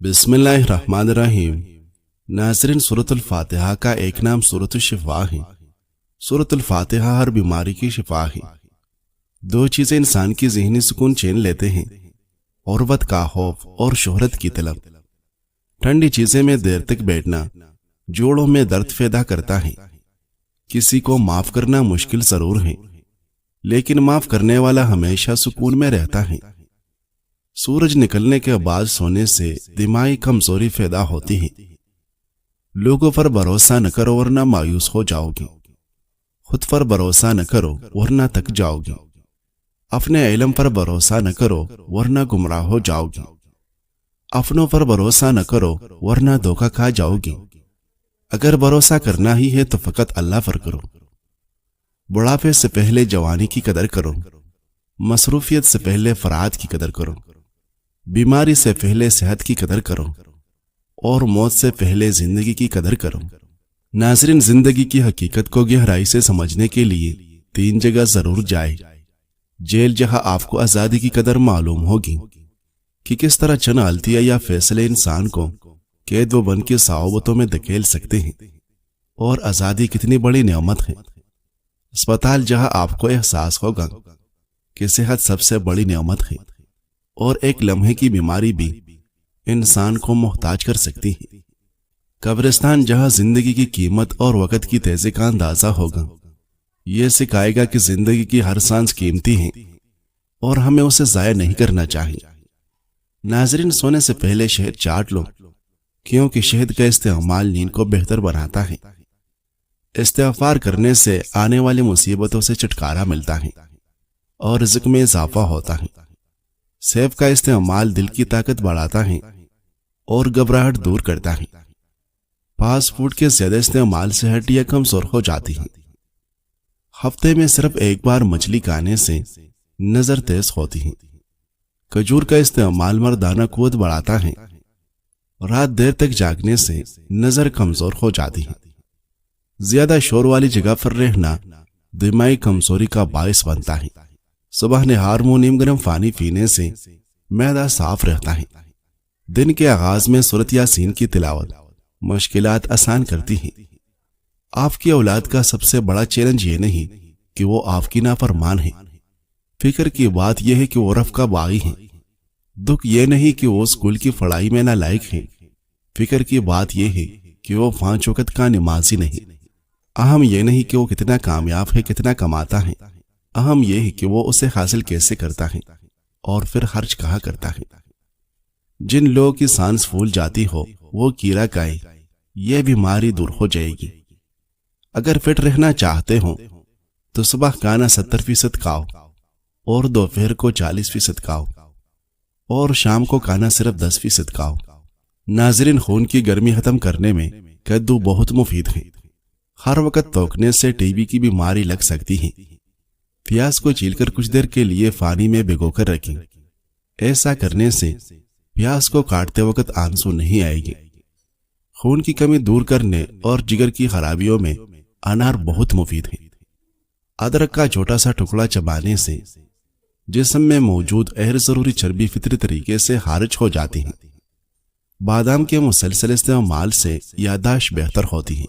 بسم اللہ الرحمن الرحیم۔ ناظرین، سورۃ الفاتحہ کا ایک نام سورۃ الشفا ہے۔ سورۃ الفاتحہ ہر بیماری کی شفا ہے۔ دو چیزیں انسان کی ذہنی سکون چھین لیتے ہیں، عربت کا خوف اور شہرت کی طلب۔ ٹھنڈی چیزیں میں دیر تک بیٹھنا جوڑوں میں درد پیدا کرتا ہے۔ کسی کو معاف کرنا مشکل ضرور ہے، لیکن معاف کرنے والا ہمیشہ سکون میں رہتا ہے۔ سورج نکلنے کے بعد سونے سے دماغی کمزوری پیدا ہوتی ہے۔ لوگوں پر بھروسہ نہ کرو ورنہ مایوس ہو جاؤ گے۔ خود پر بھروسہ نہ کرو ورنہ تک جاؤ گے۔ اپنے علم پر بھروسہ نہ کرو ورنہ گمراہ ہو جاؤ گے۔ اپنوں پر بھروسہ نہ کرو ورنہ دھوکہ کھا جاؤ گے۔ اگر بھروسہ کرنا ہی ہے تو فقط اللہ پر کرو۔ بڑھاپے سے پہلے جوانی کی قدر کرو۔ مصروفیت سے پہلے فرات کی قدر کرو۔ بیماری سے پہلے صحت کی قدر کرو، اور موت سے پہلے زندگی کی قدر کرو۔ ناظرین، زندگی کی حقیقت کو گہرائی سے سمجھنے کے لیے 3 جگہ ضرور جائے۔ جیل، جہاں آپ کو آزادی کی قدر معلوم ہوگی کہ کس طرح چند غلطیاں یا فیصلے انسان کو قید و بند کی صعوبتوں میں دھکیل سکتے ہیں، اور آزادی کتنی بڑی نعمت ہے۔ اسپتال، جہاں آپ کو احساس ہوگا کہ صحت سب سے بڑی نعمت ہے، اور ایک لمحے کی بیماری بھی انسان کو محتاج کر سکتی ہے۔ قبرستان، جہاں زندگی کی قیمت اور وقت کی تیزی کا اندازہ ہوگا۔ یہ سکھائے گا کہ زندگی کی ہر سانس قیمتی ہے اور ہمیں اسے ضائع نہیں کرنا چاہیے۔ ناظرین، سونے سے پہلے شہد چاٹ لو، کیونکہ شہد کا استعمال نیند کو بہتر بناتا ہے۔ استغفار کرنے سے آنے والی مصیبتوں سے چھٹکارا ملتا ہے اور رزق میں اضافہ ہوتا ہے۔ سیب کا استعمال دل کی طاقت بڑھاتا ہے اور گھبراہٹ دور کرتا ہے۔ فاسٹ فوڈ کے زیادہ استعمال سے ہڈیاں کمزور ہو جاتی ہیں۔ ہفتے میں صرف ایک بار مچھلی کھانے سے نظر تیز ہوتی ہے۔ کھجور کا استعمال مردانہ قوت بڑھاتا ہے۔ رات دیر تک جاگنے سے نظر کمزور ہو جاتی ہے۔ زیادہ شور والی جگہ پر رہنا دماغی کمزوری کا باعث بنتا ہے۔ صبح نہار منہ نیم گرم پانی پینے سے معدہ صاف رہتا ہے۔ دن کے آغاز میں سورۃ یاسین کی تلاوت مشکلات آسان کرتی ہے۔ آپ کی اولاد کا سب سے بڑا چیلنج یہ نہیں کہ وہ آپ کی نافرمان ہے۔ فکر کی بات یہ ہے کہ وہ رف کا باغی ہے۔ دکھ یہ نہیں کہ وہ اسکول کی پڑھائی میں نالائق ہے۔ فکر کی بات یہ ہے کہ وہ 5 وقت کا نمازی نہیں۔ اہم یہ نہیں کہ وہ کتنا کامیاب ہے، کتنا کماتا ہے۔ اہم یہ ہے کہ وہ اسے حاصل کیسے کرتا ہے اور پھر خرچ کہاں کرتا ہے۔ جن لوگوں کی سانس پھول جاتی ہو وہ کیڑا کھائے، یہ بیماری دور ہو جائے گی۔ اگر فٹ رہنا چاہتے ہو تو صبح کھانا 70% کھاؤ اور دوپہر کو 40% کھاؤ، اور شام کو کھانا صرف 10% کھاؤ۔ ناظرین، خون کی گرمی ختم کرنے میں کدو بہت مفید ہے۔ ہر وقت توکنے سے ٹی بی کی بیماری لگ سکتی ہے۔ پیاز کو چھیل کر کچھ دیر کے لیے پانی میں بھگو کر رکھیں۔ ایسا کرنے سے پیاز کو کاٹتے وقت آنسو نہیں آئے گی۔ خون کی کمی دور کرنے اور جگر کی خرابیوں میں انار بہت مفید ہے۔ ادرک کا چھوٹا سا ٹکڑا چبانے سے جسم میں موجود غیر ضروری چربی فطری طریقے سے خارج ہو جاتی ہے۔ بادام کے مسلسل استعمال سے یادداشت بہتر ہوتی ہے۔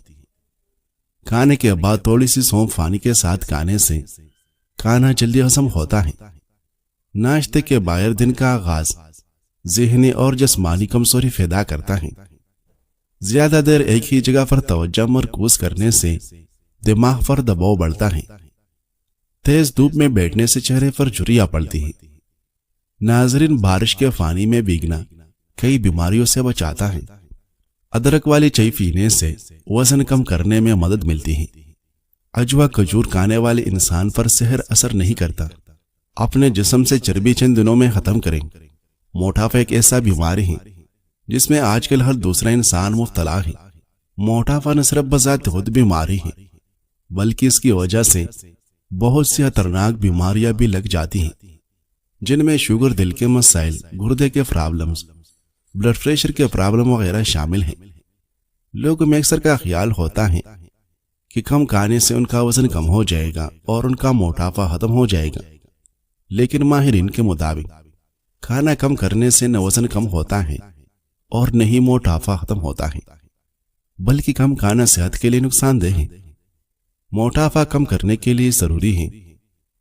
کھانے کے بعد تھوڑی سی سونف پانی کے ساتھ کھانے سے کھانا جلدی ہضم ہوتا ہے۔ ناشتے کے باہر دن کا آغاز ذہنی اور جسمانی کمزوری پیدا کرتا ہے۔ زیادہ دیر ایک ہی جگہ پر توجہ مرکوز کرنے سے دماغ پر دباؤ بڑھتا ہے۔ تیز دھوپ میں بیٹھنے سے چہرے پر جھریاں پڑتی ہیں۔ ناظرین، بارش کے پانی میں بھیگنا کئی بیماریوں سے بچاتا ہے۔ ادرک والی چائے پینے سے وزن کم کرنے میں مدد ملتی ہے۔ اجوا کھجور کھانے والے انسان پر سحر اثر نہیں کرتا۔ اپنے جسم سے چربی چند دنوں میں ختم کریں۔ موٹاپا ایک ایسا بیماری ہے جس میں آج کل ہر دوسرا انسان مبتلا ہے۔ موٹاپا نہ صرف بذات خود بیماری ہے، بلکہ اس کی وجہ سے بہت سی خطرناک بیماریاں بھی لگ جاتی ہیں، جن میں شوگر، دل کے مسائل، گردے کے پرابلمز، بلڈ پریشر کے پرابلم وغیرہ شامل ہیں۔ لوگوں میں اکثر کا خیال ہوتا ہے کہ کم کھانے سے ان کا وزن کم ہو جائے گا اور ان کا موٹاپا ختم ہو جائے گا، لیکن ماہرین کے مطابق کھانا کم کرنے سے نہ وزن کم ہوتا ہے اور نہ ہی موٹافا ختم ہوتا ہے، بلکہ کم کھانا صحت کے لیے نقصان دہ ہے۔ موٹافا کم کرنے کے لیے ضروری ہے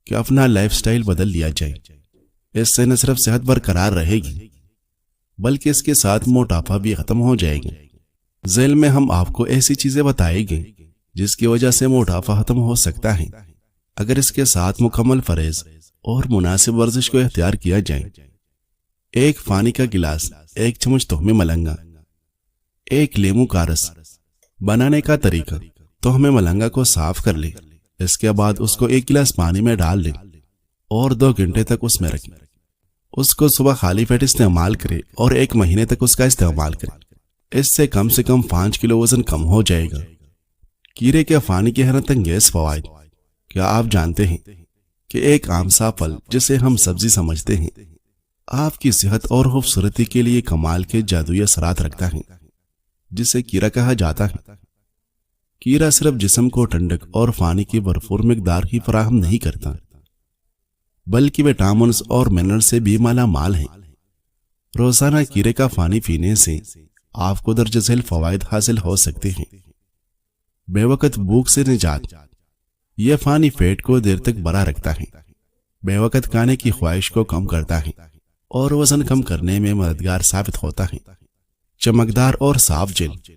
کہ اپنا لائف سٹائل بدل لیا جائے۔ اس سے نہ صرف صحت برقرار رہے گی بلکہ اس کے ساتھ موٹافا بھی ختم ہو جائے گا۔ ذیل میں ہم آپ کو ایسی چیزیں بتائیں گے جس کی وجہ سے موٹافا ختم ہو سکتا ہے اگر اس کے ساتھ مکمل پرہیز اور مناسب ورزش کو اختیار کیا جائے۔ 1 پانی کا گلاس، 1 چمچ تخم ملنگا، 1 لیمو کا رس۔ بنانے کا طریقہ: تخم ملنگا کو صاف کر لیں، اس کے بعد اس کو 1 گلاس پانی میں ڈال دیں اور 2 گھنٹے تک اس میں رکھیں۔ اس کو صبح خالی پیٹ استعمال کریں اور 1 مہینے تک اس کا استعمال کریں۔ اس سے کم 5 کلو وزن کم ہو جائے گا۔ کیڑے کے پانی کے حیرت انگیز فوائد: کیا آپ جانتے ہیں کہ ایک عام سا پھل جسے ہم سبزی سمجھتے ہیں آپ کی صحت اور خوبصورتی کے لیے کمال کے جادوئی اثرات رکھتا ہے، جسے کیڑا کہا جاتا ہے۔ کیڑا صرف جسم کو ٹھنڈک اور پانی کی بھرپور مقدار ہی فراہم نہیں کرتا بلکہ وٹامنز اور منرل سے بھی مالا مال ہے۔ روزانہ کیڑے کا پانی پینے سے آپ کو درجہ ذیل فوائد حاصل ہو سکتے ہیں۔ بے وقت بھوک سے نجات: یہ پانی پیٹ کو دیر تک بھرا رکھتا ہے، بے وقت کھانے کی خواہش کو کم کرتا ہے اور وزن کم کرنے میں مددگار ثابت ہوتا ہے۔ چمکدار اور صاف جلد: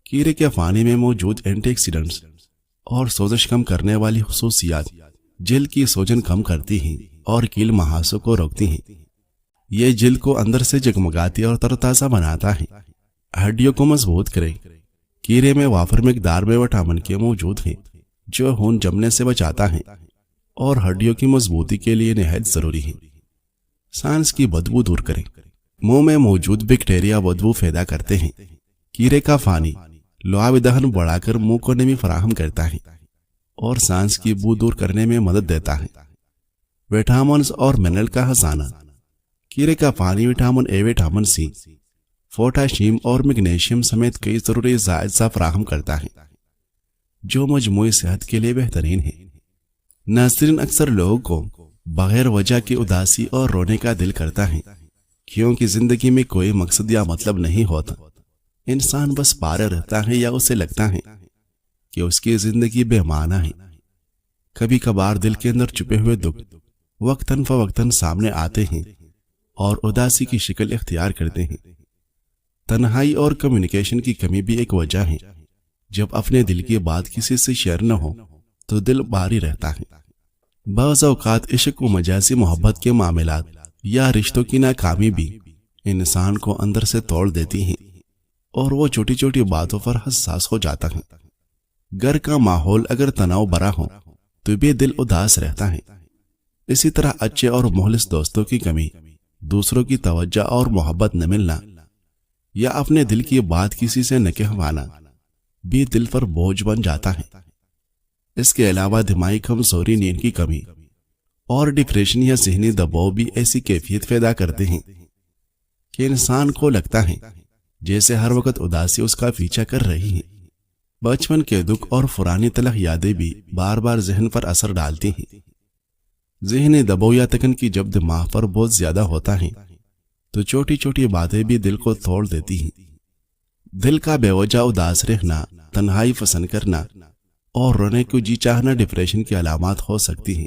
کیڑے کے پانی میں موجود اینٹی آکسیڈنٹس اور سوزش کم کرنے والی خصوصیات جلد کی سوجن کم کرتی ہیں اور کیل محاسوں کو روکتی ہیں۔ یہ جلد کو اندر سے جگمگاتی اور ترتازہ بناتا ہے۔ ہڈیوں کو مضبوط کرے: کیڑے میں وافر مقدار میں وٹامن کے موجود ہیں جو خون جمنے سے بچاتا ہے اور ہڈیوں کی مضبوطی کے لیے نہایت ضروری ہے۔ سانس کی بدبو دور کریں: منہ میں موجود بیکٹیریا بدبو پیدا کرتے ہیں۔ کیڑے کا پانی لعاب دہن بڑھا کر منہ کو نمی فراہم کرتا ہے اور سانس کی بو دور کرنے میں مدد دیتا ہے۔ وٹامنز اور منرل کا خزانہ: کیڑے کا پانی vitamin A, vitamin C, potassium اور میگنیشیم سمیت کئی ضروری اجزاء فراہم کرتا ہے جو مجموعی صحت کے لیے بہترین ہے۔ ناظرین، اکثر لوگوں کو بغیر وجہ کی اداسی اور رونے کا دل کرتا ہے کیونکہ زندگی میں کوئی مقصد یا مطلب نہیں ہوتا۔ انسان بس پارے رہتا ہے یا اسے لگتا ہے کہ اس کی زندگی بے معنی ہے۔ کبھی کبھار دل کے اندر چھپے ہوئے دکھ وقتاً فوقتاً سامنے آتے ہیں اور اداسی کی شکل اختیار کرتے ہیں۔ تنہائی اور کمیونیکیشن کی کمی بھی ایک وجہ ہے۔ جب اپنے دل کی بات کسی سے شیئر نہ ہو تو دل بھاری رہتا ہے۔ بعض اوقات عشق و مجازی محبت کے معاملات یا رشتوں کی ناکامی بھی انسان کو اندر سے توڑ دیتی ہیں اور وہ چھوٹی چھوٹی باتوں پر حساس ہو جاتا ہے۔ گھر کا ماحول اگر تناؤ بھرا ہو تو بھی دل اداس رہتا ہے۔ اسی طرح اچھے اور مخلص دوستوں کی کمی، دوسروں کی توجہ اور محبت نہ ملنا یا اپنے دل کی بات کسی سے نہ کہوانا بھی دل پر بوجھ بن جاتا ہے۔ اس کے علاوہ دماغی کمزوری، نیند کی کمی اور ڈپریشن یا ذہنی دباؤ بھی ایسی کیفیت پیدا کرتے ہیں کہ انسان کو لگتا ہے جیسے ہر وقت اداسی اس کا پیچھا کر رہی ہے۔ بچپن کے دکھ اور پرانی تلخ یادیں بھی بار بار ذہن پر اثر ڈالتی ہیں۔ ذہنی دباؤ یا تکن کی جب دماغ پر بہت زیادہ ہوتا ہے تو چھوٹی چھوٹی باتیں بھی دل کو توڑ دیتی ہیں۔ دل کا بے وجہ اداس رہنا، تنہائی پسند کرنا اور رونے کو جی چاہنا ڈپریشن کی علامات ہو سکتی ہیں۔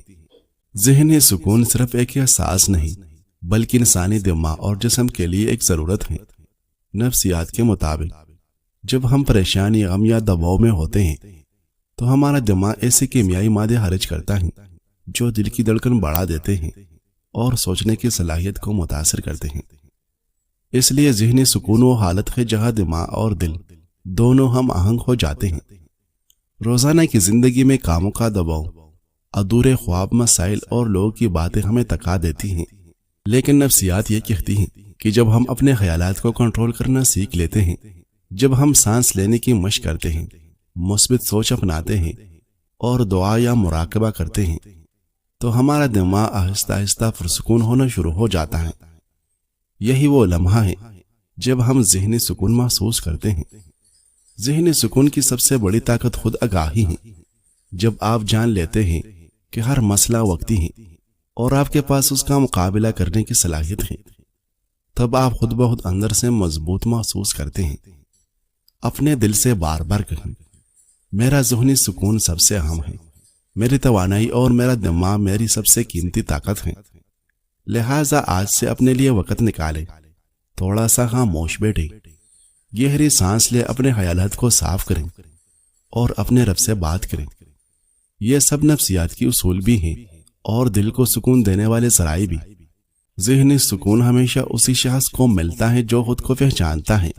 ذہنی سکون صرف ایک احساس نہیں بلکہ انسانی دماغ اور جسم کے لیے ایک ضرورت ہے۔ نفسیات کے مطابق جب ہم پریشانی، غم یا دباؤ میں ہوتے ہیں تو ہمارا دماغ ایسے کیمیائی مادے خارج کرتا ہے جو دل کی دھڑکن بڑھا دیتے ہیں اور سوچنے کی صلاحیت کو متاثر کرتے ہیں۔ اس لیے ذہنی سکون وہ حالت ہے جہاں دماغ اور دل دونوں ہم آہنگ ہو جاتے ہیں۔ روزانہ کی زندگی میں کاموں کا دباؤ، ادھورے خواب، مسائل اور لوگوں کی باتیں ہمیں تکا دیتی ہیں، لیکن نفسیات یہ کہتی ہیں کہ جب ہم اپنے خیالات کو کنٹرول کرنا سیکھ لیتے ہیں، جب ہم سانس لینے کی مشق کرتے ہیں، مثبت سوچ اپناتے ہیں اور دعا یا مراقبہ کرتے ہیں تو ہمارا دماغ آہستہ آہستہ پرسکون ہونا شروع ہو جاتا ہے۔ یہی وہ لمحہ ہے جب ہم ذہنی سکون محسوس کرتے ہیں۔ ذہنی سکون کی سب سے بڑی طاقت خود آگاہی ہے۔ جب آپ جان لیتے ہیں کہ ہر مسئلہ وقتی ہے اور آپ کے پاس اس کا مقابلہ کرنے کی صلاحیت ہے تب آپ خود بخود اندر سے مضبوط محسوس کرتے ہیں۔ اپنے دل سے بار بار کہیں، میرا ذہنی سکون سب سے اہم ہے، میری توانائی اور میرا دماغ میری سب سے قیمتی طاقت ہے، لہٰذا آج سے اپنے لیے وقت نکالے، تھوڑا سا خاموش بیٹھے، گہری سانس لے، اپنے خیالات کو صاف کریں اور اپنے رب سے بات کریں۔ یہ سب نفسیات کی اصول بھی ہیں اور دل کو سکون دینے والے ذرائع بھی۔ ذہنی سکون ہمیشہ اسی شخص کو ملتا ہے جو خود کو پہچانتا ہے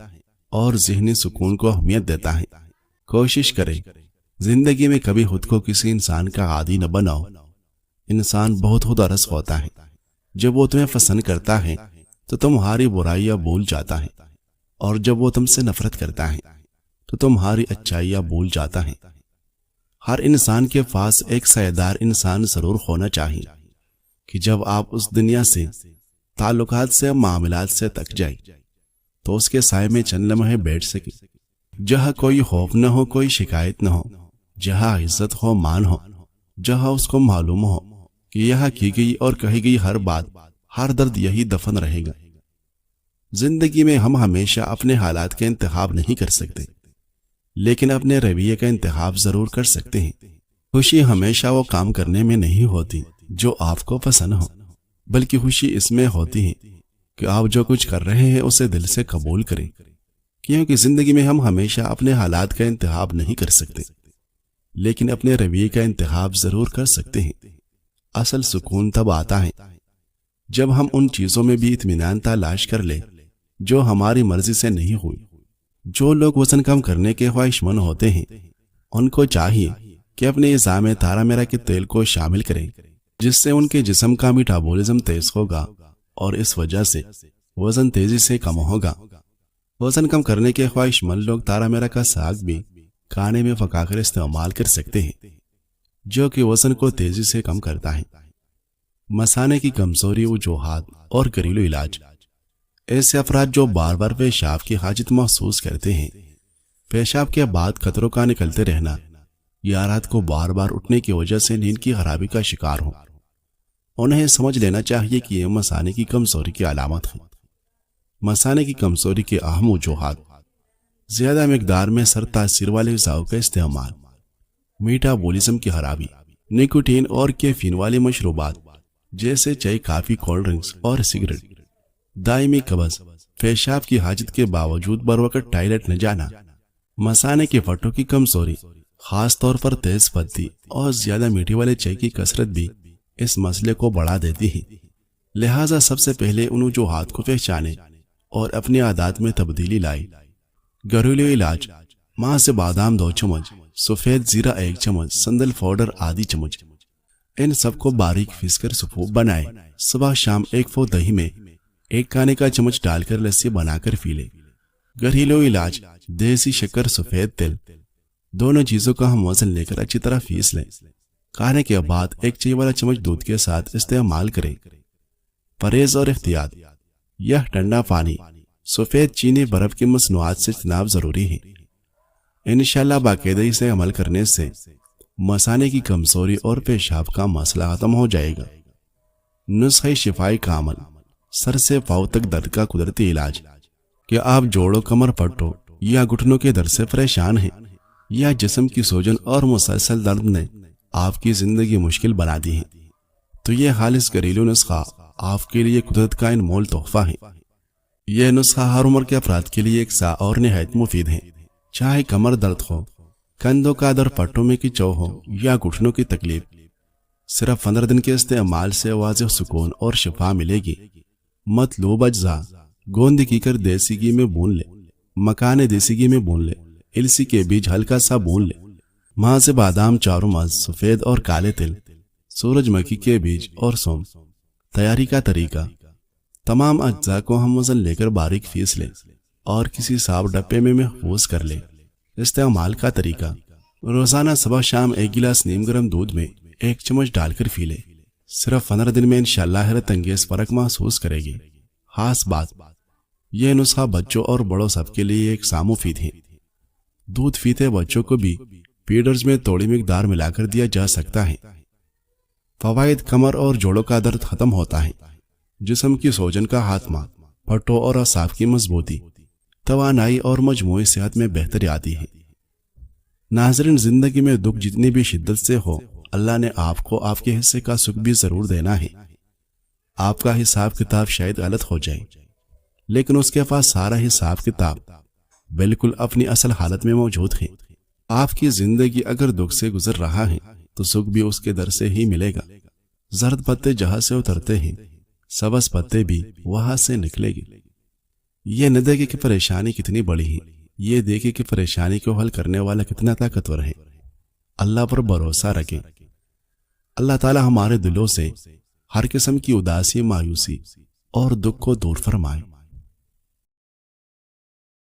اور ذہنی سکون کو اہمیت دیتا ہے۔ کوشش کرے زندگی میں کبھی خود کو کسی انسان کا عادی نہ بناؤ۔ انسان بہت خود ارس ہوتا ہے، جب وہ تمہیں پسند کرتا ہے تو تمہاری برائیاں بھول جاتا ہے، اور جب وہ تم سے نفرت کرتا ہے تو تمہاری اچھائیاں بھول جاتا ہے۔ ہر انسان کے پاس ایک سایہدار انسان ضرور ہونا چاہیے کہ جب آپ اس دنیا سے، تعلقات سے، معاملات سے تک جائیں تو اس کے سائے میں چند لمحے بیٹھ سکیں، جہاں کوئی خوف نہ ہو، کوئی شکایت نہ ہو، جہاں عزت ہو، مان ہو، جہاں اس کو معلوم ہو کہ یہاں کی گئی اور کہی گئی ہر بات، ہر درد یہی دفن رہے گا۔ زندگی میں ہم ہمیشہ اپنے حالات کا انتخاب نہیں کر سکتے، لیکن اپنے رویے کا انتخاب ضرور کر سکتے ہیں۔ خوشی ہمیشہ وہ کام کرنے میں نہیں ہوتی جو آپ کو پسند ہو، بلکہ خوشی اس میں ہوتی ہے کہ آپ جو کچھ کر رہے ہیں اسے دل سے قبول کریں، کیونکہ زندگی میں ہم ہمیشہ اپنے حالات کا انتخاب نہیں کر سکتے، لیکن اپنے رویے کا انتخاب ضرور کر سکتے ہیں۔ اصل سکون تب آتا ہے جب ہم ان چیزوں میں بھی اطمینان تلاش کر لیں جو ہماری مرضی سے نہیں ہوئی۔ جو لوگ وزن کم کرنے کے خواہش مند ہوتے ہیں ان کو چاہیے کہ اپنے غذا میں تارا میرا کے تیل کو شامل کریں، جس سے ان کے جسم کا میٹابولزم تیز ہوگا اور اس وجہ سے وزن تیزی سے کم ہوگا۔ وزن کم کرنے کے خواہش مند لوگ تارا میرا کا ساگ بھی کھانے میں پکا کر استعمال کر سکتے ہیں، جو کہ وزن کو تیزی سے کم کرتا ہے۔ مثانے کی کمزوری، وجوہات اور گھریلو علاج۔ ایسے افراد جو بار بار پیشاب کی حاجت محسوس کرتے ہیں، پیشاب کے بعد قطروں کا نکلتے رہنا یا رات کو بار بار اٹھنے کی وجہ سے نیند کی خرابی کا شکار ہوں، انہیں سمجھ لینا چاہیے کہ یہ مثانے کی کمزوری کی علامت ہے۔ مثانے کی کمزوری کے اہم وجوہات: زیادہ مقدار میں سر تاثیر والے غذاؤں کا استعمال، میٹابولزم کی خرابی، نکوٹین اور کیفین والی مشروبات جیسے چائے، کافی، کولڈ ڈرنکس اور سگریٹ، دائمی قبض، پیشاب کی حاجت کے باوجود بر وقت ٹائلٹ نہ جانا، مثانے کے پٹھوں کی کمزوری، خاص طور پر تیز پتی اور زیادہ میٹھی والے چائے کی کثرت بھی اس مسئلے کو بڑھا دیتی ہے۔ لہٰذا سب سے پہلے ان وجوہات کو پہچانے اور اپنی عادات میں تبدیلی لائے۔ گھریلو علاج: ماہ سے بادام 2 چمچ، سفید زیرہ 1 چمچ، سندل پاؤڈر آدھی چمچ، ان سب کو باریک پیس کر سفوف بنائے۔ صبح شام 1 پھو دہی میں 1 کھانے کا چمچ ڈال کر لسی بنا کر پی لے۔ گھریلو علاج: دیسی شکر، سفید تل، دونوں چیزوں کا ہم وزن لے کر اچھی طرح پیس لیں۔ کھانے کے بعد 1 چائے والا چمچ دودھ کے ساتھ استعمال کریں۔ پرہیز اور احتیاط: یہ ٹھنڈا پانی، سفید چینی، برف کی مصنوعات سے اجتناب ضروری ہے۔ انشاءاللہ باقاعدگی سے عمل کرنے سے مثانے کی کمزوری اور پیشاب کا مسئلہ ختم ہو جائے گا۔ نسخہ شفائی کا عمل: سر سے پاؤں تک درد کا قدرتی علاج۔ کیا آپ جوڑوں، کمر، پٹوں یا گھٹنوں کے درد سے پریشان ہیں، یا جسم کی سوجن اور مسلسل درد نے آپ کی زندگی مشکل بنا دی ہے، تو یہ خالص گھریلو نسخہ آپ کے لیے قدرت کا انمول تحفہ ہے۔ یہ نسخہ ہر عمر کے افراد کے لیے یکساں اور نہایت مفید ہے۔ چاہے کمر درد ہو، کندھوں کا درد، پٹوں میں کھچاؤ ہو یا گھٹنوں کی تکلیف، صرف 15 دن کے استعمال سے واضح سکون اور شفا ملے گی۔ مطلوب اجزاء: گوند کیکر دیسی گھی میں بھون لے، مکانے دیسی گھی میں بھون لے، السی کے بیج ہلکا سا بھون لے، ماہ سے بادام 4 مغز، سفید اور کالے تل، سورج مکھی کے بیج اور سونف۔ تیاری کا طریقہ: تمام اجزاء کو ہم وزن لے کر باریک پیس لیں اور کسی صاف ڈبے میں محفوظ کر لیں۔ استعمال کا طریقہ: روزانہ صبح شام 1 گلاس نیم گرم دودھ میں 1 چمچ ڈال کر پی لیں۔ صرف 15 دن میں انشاءاللہ حیرت انگیز فرق محسوس کرے گی۔ خاص بات: یہ نسخہ بچوں اور بڑوں سب کے لیے ایک سا مفید ہے۔ دودھ پیتے بچوں کو بھی فیڈرز میں تھوڑی مقدار ملا کر دیا جا سکتا ہے۔ فوائد: کمر اور جوڑوں کا درد ختم ہوتا ہے، جسم کی سوجن کا خاتمہ، پٹھوں اور اعصاب کی مضبوطی، توانائی اور مجموعی صحت میں بہتری آتی ہے۔ ناظرین، زندگی میں دکھ جتنی بھی شدت سے ہو، اللہ نے آپ کو آپ کے حصے کا سکھ بھی ضرور دینا ہے۔ آپ کا حساب کتاب شاید غلط ہو جائے، لیکن اس کے پاس سارا حساب کتاب بالکل اپنی اصل حالت میں موجود ہے۔ آپ کی زندگی اگر دکھ سے گزر رہا ہے تو سکھ بھی اس کے در سے ہی ملے گا۔ زرد پتے جہاں سے اترتے ہیں، سبز پتے بھی وہاں سے نکلے گی۔ یہ نہ دیکھے کہ پریشانی کتنی بڑی ہے، یہ دیکھے کہ پریشانی کو حل کرنے والا کتنا طاقتور ہے۔ اللہ پر بھروسہ رکھیں۔ اللہ تعالی ہمارے دلوں سے ہر قسم کی اداسی، مایوسی اور دکھ کو دور فرمائے۔